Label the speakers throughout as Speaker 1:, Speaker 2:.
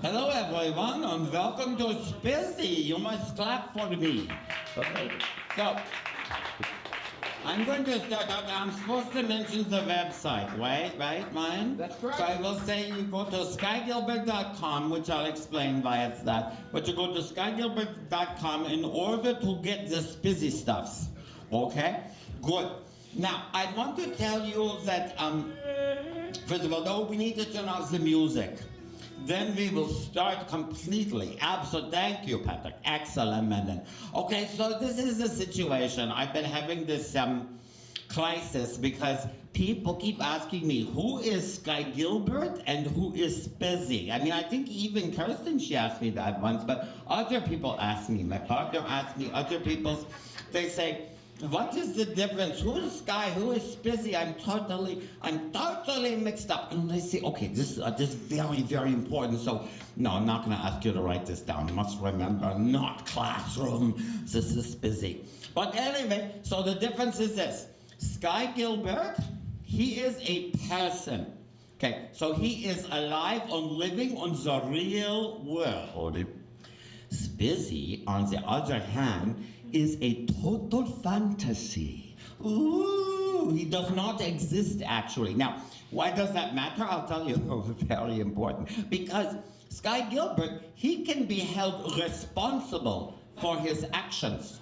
Speaker 1: Hello everyone and welcome to Spizzy. You must clap for me. Okay. So, I'm going to start out. I'm supposed to mention the website, right, mine?
Speaker 2: That's right.
Speaker 1: So I will say you go to GIlbert.com, which I'll explain why it's that. But you go to GIlbert.com in order to get the Spizzy stuffs. Okay? Good. Now, I want to tell you that, first of all, we need to turn off the music. Then we will start completely. Absolutely. Thank you, Patrick. Excellent, man. Okay, so this is the situation. I've been having this crisis because people keep asking me, who is GIlbert and who is Spizzy? I mean, I think even Kirsten, she asked me that once, but other people ask me. My partner asked me, other people, they say, what is the difference? Who is Sky? Who is Spizzy? I'm totally mixed up. And I say, okay, this is very, very important. So, no, I'm not going to ask you to write this down. You must remember, not classroom. This is Spizzy. But anyway, so the difference is this. GIlbert, he is a person. Okay, so he is alive and living on the real world. Spizzy, on the other hand, is a total fantasy. Ooh, he does not exist actually. Now, why does that matter? I'll tell you, very important. Because GIlbert, he can be held responsible for his actions.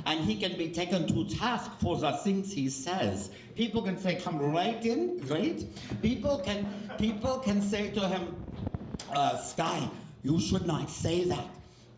Speaker 1: And he can be taken to task for the things he says. People can say, come right in, great. People can say to him, Sky, you should not say that.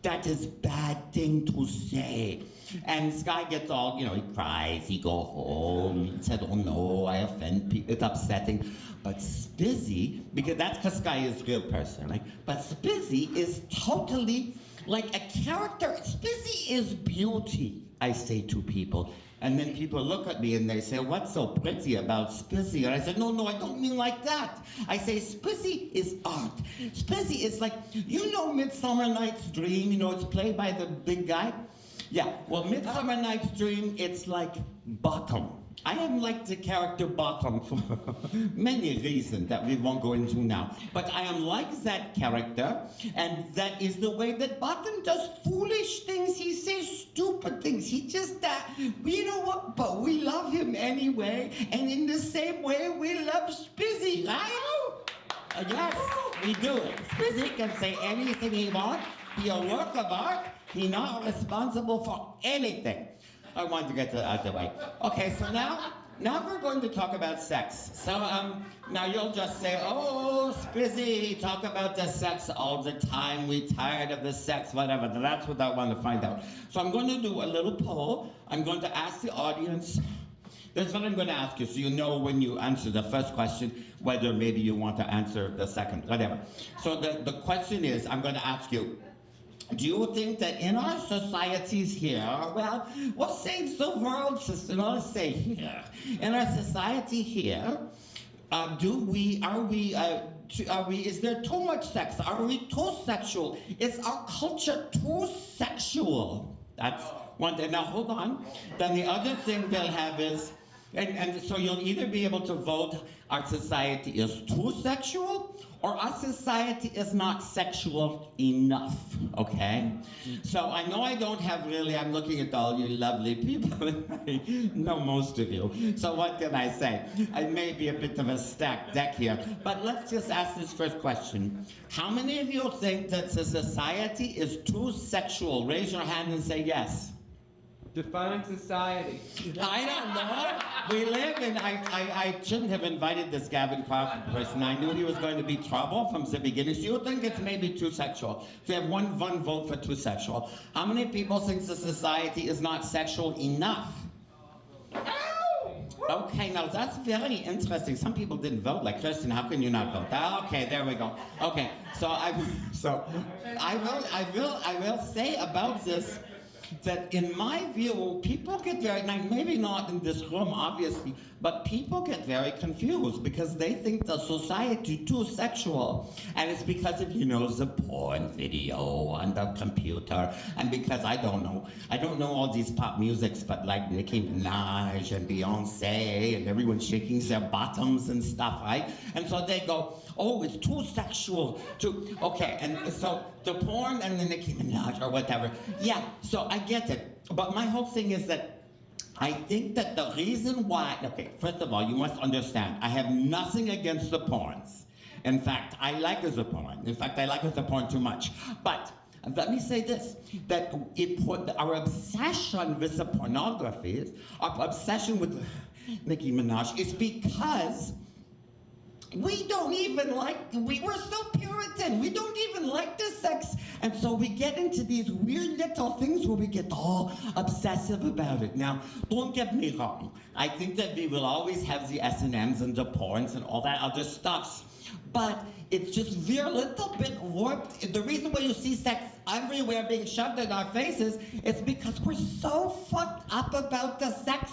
Speaker 1: That is bad thing to say. And Sky gets all, he cries, he go home, he said, oh no, I offend people, it's upsetting. But Spizzy, because Sky is a real person, right? But Spizzy is totally like a character. Spizzy is beauty, I say to people. And then people look at me and they say, what's so pretty about Spizzy? And I said, no, I don't mean like that. I say, Spizzy is art. Spizzy is like, Midsummer Night's Dream, it's played by the big guy? Yeah, well, Midsummer Night's Dream, it's like Bottom. I am like the character Bottom for many reasons that we won't go into now. But I am like that character, and that is the way that Bottom does foolish things. He says stupid things. He just, you know what? But we love him anyway, and in the same way we love Spizzy, right? Yes, we do. Spizzy can say anything he wants. He's a work of art. He's not responsible for anything. I wanted to get that out of the way. Okay, so now we're going to talk about sex. So now you'll just say, oh, Spizzy, talk about the sex all the time. We're tired of the sex, whatever. That's what I want to find out. So I'm going to do a little poll. I'm going to ask the audience. That's what I'm going to ask you, so you know when you answer the first question, whether maybe you want to answer the second, whatever. So the question is, I'm going to ask you, do you think that in our societies here, well, what saves the world, sister? Let's say here. In our society here, is there too much sex? Are we too sexual? Is our culture too sexual? That's one thing. Now, hold on. Then the other thing they'll have is, and so you'll either be able to vote our society is too sexual or our society is not sexual enough, okay? So I know I don't have really, I'm looking at all you lovely people, I know most of you. So what can I say? I may be a bit of a stacked deck here, but let's just ask this first question. How many of you think that the society is too sexual? Raise your hand and say yes.
Speaker 2: Define society.
Speaker 1: I don't know. We live in, I shouldn't have invited this Gavin Crawford person. I knew he was going to be trouble from the beginning. So you think it's maybe too sexual. So you have one vote for too sexual. How many people think the society is not sexual enough? Okay, now that's very interesting. Some people didn't vote, like Kirsten, how can you not vote? Okay, there we go. Okay, so I will say about this, that in my view, people get very, now maybe not in this room, obviously, but people get very confused because they think the society too sexual. And it's because of, the porn video on the computer. And because I don't know all these pop musics, but like Nicki Minaj and Beyonce and everyone shaking their bottoms and stuff, right? And so they go, oh, it's too sexual. Okay, and so the porn and the Nicki Minaj or whatever. Yeah, so I get it. But my whole thing is that I think that the reason why, okay, first of all, you must understand, I have nothing against the porns. In fact, I like the porn. In fact, I like the porn too much. But let me say this, that our obsession with the pornography, our obsession with Nicki Minaj is because we don't even we're so Puritan, we don't even like the sex. And so we get into these weird little things where we get all obsessive about it. Now, don't get me wrong. I think that we will always have the S&Ms and the porns and all that other stuff. But it's just we're a little bit warped. The reason why you see sex everywhere being shoved in our faces is because we're so fucked up about the sex.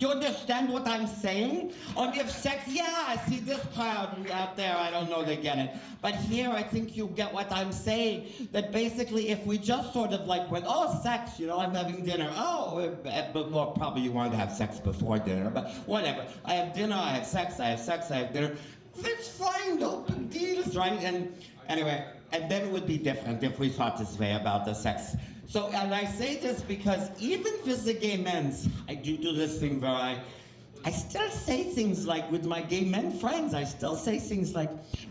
Speaker 1: Do you understand what I'm saying? On the sex, yeah, I see this crowd out there, I don't know they get it. But here, I think you get what I'm saying, that basically if we just sort of went, oh, sex, I'm having dinner. Oh, well, probably you wanted to have sex before dinner, but whatever. I have dinner, I have sex, I have dinner. It's fine, no big deals, right? And anyway, and then it would be different if we thought this way about the sex. So, and I say this because even with the gay men's, I do this thing where I still say things like, with my gay men friends, I still say things like,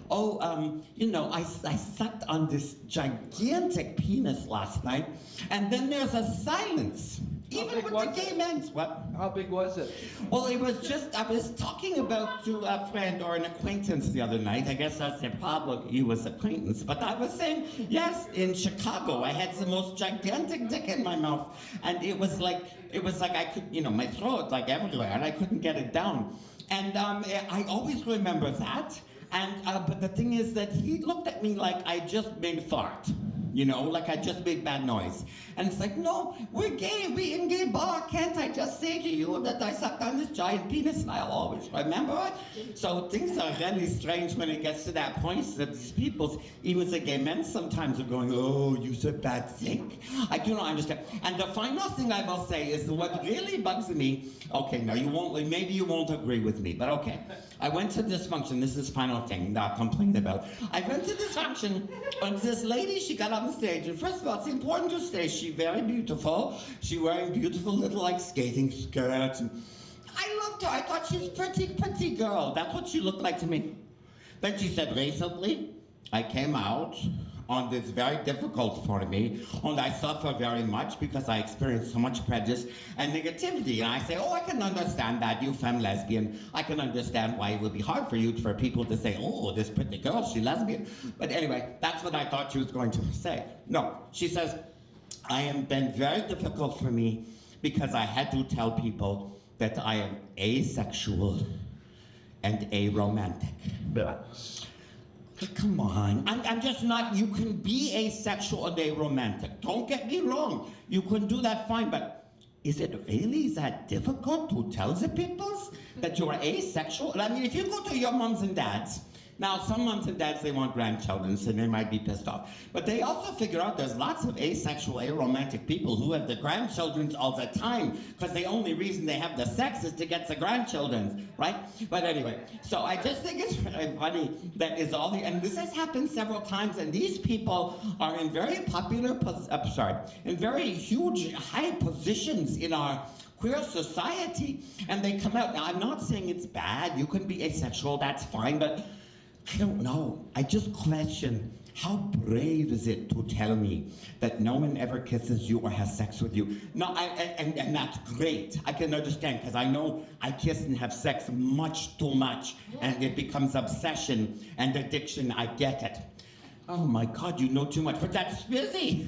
Speaker 1: oh, I sucked on this gigantic penis last night, and then there's a silence. Even with the gay men's. What?
Speaker 2: How big was it?
Speaker 1: Well, it was just, I was talking about to a friend or an acquaintance the other night. I guess that's the problem, he was acquaintance. But I was saying, yes, in Chicago, I had the most gigantic dick in my mouth. And it was like I could, my throat, everywhere, and I couldn't get it down. And I always remember that. And, but the thing is that he looked at me like I just made fart. Like I just made bad noise. And it's like, no, we're gay, we in gay bar, can't I just say to you that I sucked on this giant penis? And I'll always remember it. So things are really strange when it gets to that point that these people, even the gay men sometimes are going, oh, you said bad thing. I do not understand. And the final thing I will say is what really bugs me, okay, now maybe you won't agree with me, but okay. I went to this function, this is final thing that I complained about. I went to this function, and this lady, she got on the stage, and first of all, it's important to say, she's very beautiful. She wearing beautiful little skating skirts. And I loved her, I thought she was pretty girl. That's what she looked like to me. Then she said, recently, I came out on this very difficult for me, and I suffer very much because I experience so much prejudice and negativity. And I say, oh, I can understand that, you femme lesbian. I can understand why it would be hard for people to say, oh, this pretty girl, she's lesbian. But anyway, that's what I thought she was going to say. No, she says, I am been very difficult for me because I had to tell people that I am asexual and aromantic. Come on, I'm just not, you can be asexual and aromantic. Don't get me wrong, you can do that fine, but is it really that difficult to tell the people that you're asexual? I mean, if you go to your moms and dads, now some moms and dads, they want grandchildren, so they might be pissed off. But they also figure out there's lots of asexual, aromantic people who have the grandchildren all the time, because the only reason they have the sex is to get the grandchildren, right? But anyway, so I just think it's very funny that is all and this has happened several times, and these people are in very in very huge, high positions in our queer society, and they come out. Now, I'm not saying it's bad, you can be asexual, that's fine, but I don't know. I just question, how brave is it to tell me that no one ever kisses you or has sex with you? No, and that's great. I can understand, because I know I kiss and have sex much too much, and it becomes obsession and addiction. I get it. Oh my God, you know too much, but that's Spizzy.